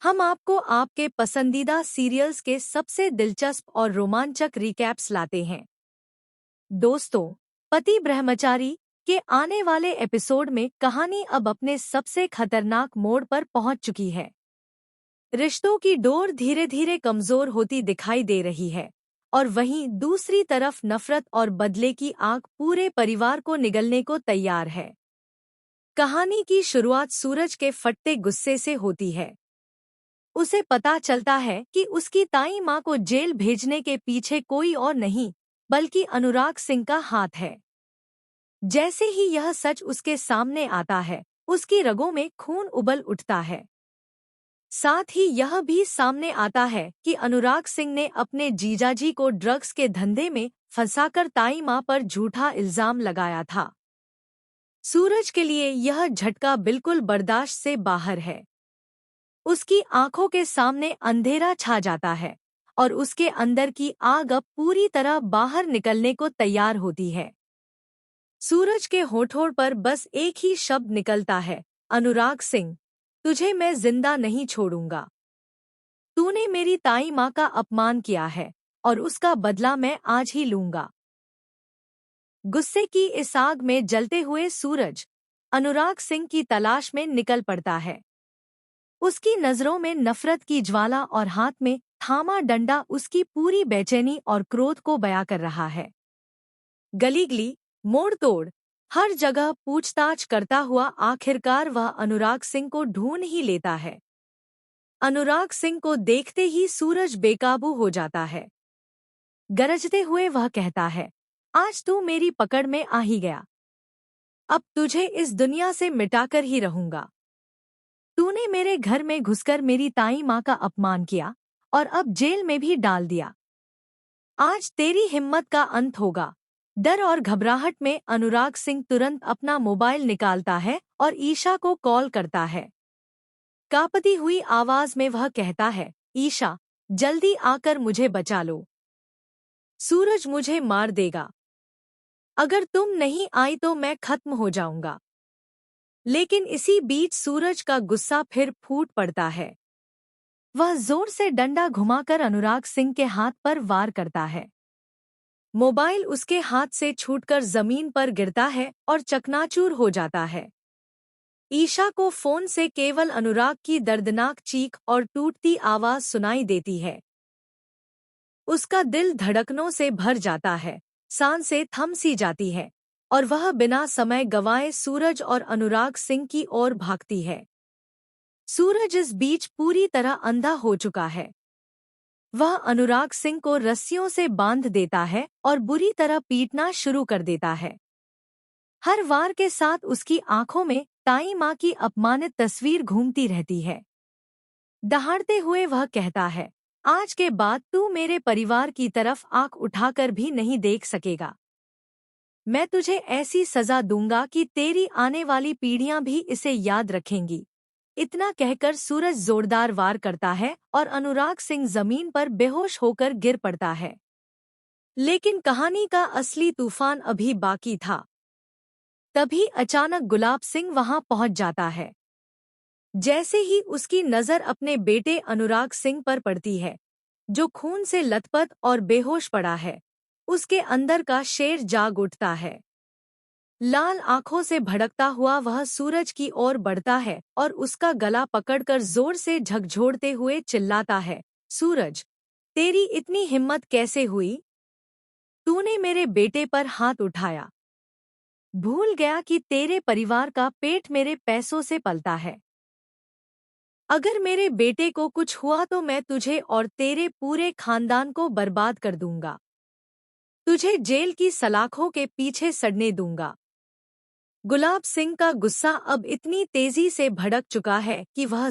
हम आपको आपके पसंदीदा सीरियल्स के सबसे दिलचस्प और रोमांचक रिकैप्स लाते हैं। दोस्तों, पति ब्रह्मचारी के आने वाले एपिसोड में कहानी अब अपने सबसे खतरनाक मोड़ पर पहुंच चुकी है। रिश्तों की डोर धीरे धीरे कमजोर होती दिखाई दे रही है और वहीं दूसरी तरफ नफरत और बदले की आग पूरे परिवार को निगलने को तैयार है। कहानी की शुरुआत सूरज के फटते गुस्से से होती है। उसे पता चलता है कि उसकी ताई माँ को जेल भेजने के पीछे कोई और नहीं बल्कि अनुराग सिंह का हाथ है। जैसे ही यह सच उसके सामने आता है, उसकी रगों में खून उबल उठता है। साथ ही यह भी सामने आता है कि अनुराग सिंह ने अपने जीजाजी को ड्रग्स के धंधे में फंसाकर ताई माँ पर झूठा इल्जाम लगाया था। सूरज के लिए यह झटका बिल्कुल बर्दाश्त से बाहर है। उसकी आंखों के सामने अंधेरा छा जाता है और उसके अंदर की आग अब पूरी तरह बाहर निकलने को तैयार होती है। सूरज के होठों पर बस एक ही शब्द निकलता है, अनुराग सिंह, तुझे मैं जिंदा नहीं छोड़ूंगा। तूने मेरी ताई माँ का अपमान किया है और उसका बदला मैं आज ही लूंगा। गुस्से की इस आग में जलते हुए सूरज अनुराग सिंह की तलाश में निकल पड़ता है। उसकी नजरों में नफरत की ज्वाला और हाथ में थामा डंडा उसकी पूरी बेचैनी और क्रोध को बयां कर रहा है। गली गली, मोड़ तोड़, हर जगह पूछताछ करता हुआ आखिरकार वह अनुराग सिंह को ढूंढ ही लेता है। अनुराग सिंह को देखते ही सूरज बेकाबू हो जाता है। गरजते हुए वह कहता है, आज तू मेरी पकड़ में आ ही गया। अब तुझे इस दुनिया से मिटाकर ही रहूंगा। तूने मेरे घर में घुसकर मेरी ताई माँ का अपमान किया और अब जेल में भी डाल दिया। आज तेरी हिम्मत का अंत होगा। डर और घबराहट में अनुराग सिंह तुरंत अपना मोबाइल निकालता है और ईशा को कॉल करता है। कांपती हुई आवाज में वह कहता है, ईशा, जल्दी आकर मुझे बचा लो। सूरज मुझे मार देगा। अगर तुम नहीं आई तो मैं खत्म हो जाऊंगा। लेकिन इसी बीच सूरज का गुस्सा फिर फूट पड़ता है। वह जोर से डंडा घुमाकर अनुराग सिंह के हाथ पर वार करता है। मोबाइल उसके हाथ से छूटकर जमीन पर गिरता है और चकनाचूर हो जाता है। ईशा को फोन से केवल अनुराग की दर्दनाक चीख और टूटती आवाज सुनाई देती है। उसका दिल धड़कनों से भर जाता है, सांसें थम सी जाती है और वह बिना समय गंवाए सूरज और अनुराग सिंह की ओर भागती है। सूरज इस बीच पूरी तरह अंधा हो चुका है। वह अनुराग सिंह को रस्सियों से बांध देता है और बुरी तरह पीटना शुरू कर देता है। हर वार के साथ उसकी आंखों में ताई माँ की अपमानित तस्वीर घूमती रहती है। दहाड़ते हुए वह कहता है, आज के बाद तू मेरे परिवार की तरफ आंख उठाकर भी नहीं देख सकेगा। मैं तुझे ऐसी सजा दूंगा कि तेरी आने वाली पीढ़ियां भी इसे याद रखेंगी। इतना कहकर सूरज जोरदार वार करता है और अनुराग सिंह जमीन पर बेहोश होकर गिर पड़ता है। लेकिन कहानी का असली तूफान अभी बाकी था। तभी अचानक गुलाब सिंह वहां पहुंच जाता है। जैसे ही उसकी नजर अपने बेटे अनुराग सिंह पर पड़ती है, जो खून से लथपथ और बेहोश पड़ा है, उसके अंदर का शेर जाग उठता है। लाल आंखों से भड़कता हुआ वह सूरज की ओर बढ़ता है और उसका गला पकड़कर जोर से झकझोरते हुए चिल्लाता है, सूरज, तेरी इतनी हिम्मत कैसे हुई? तूने मेरे बेटे पर हाथ उठाया। भूल गया कि तेरे परिवार का पेट मेरे पैसों से पलता है। अगर मेरे बेटे को कुछ हुआ तो मैं तुझे और तेरे पूरे खानदान को बर्बाद कर दूंगा। तुझे जेल की सलाखों के पीछे सड़ने दूंगा। गुलाब सिंह का गुस्सा अब इतनी तेजी से भड़क चुका है कि वह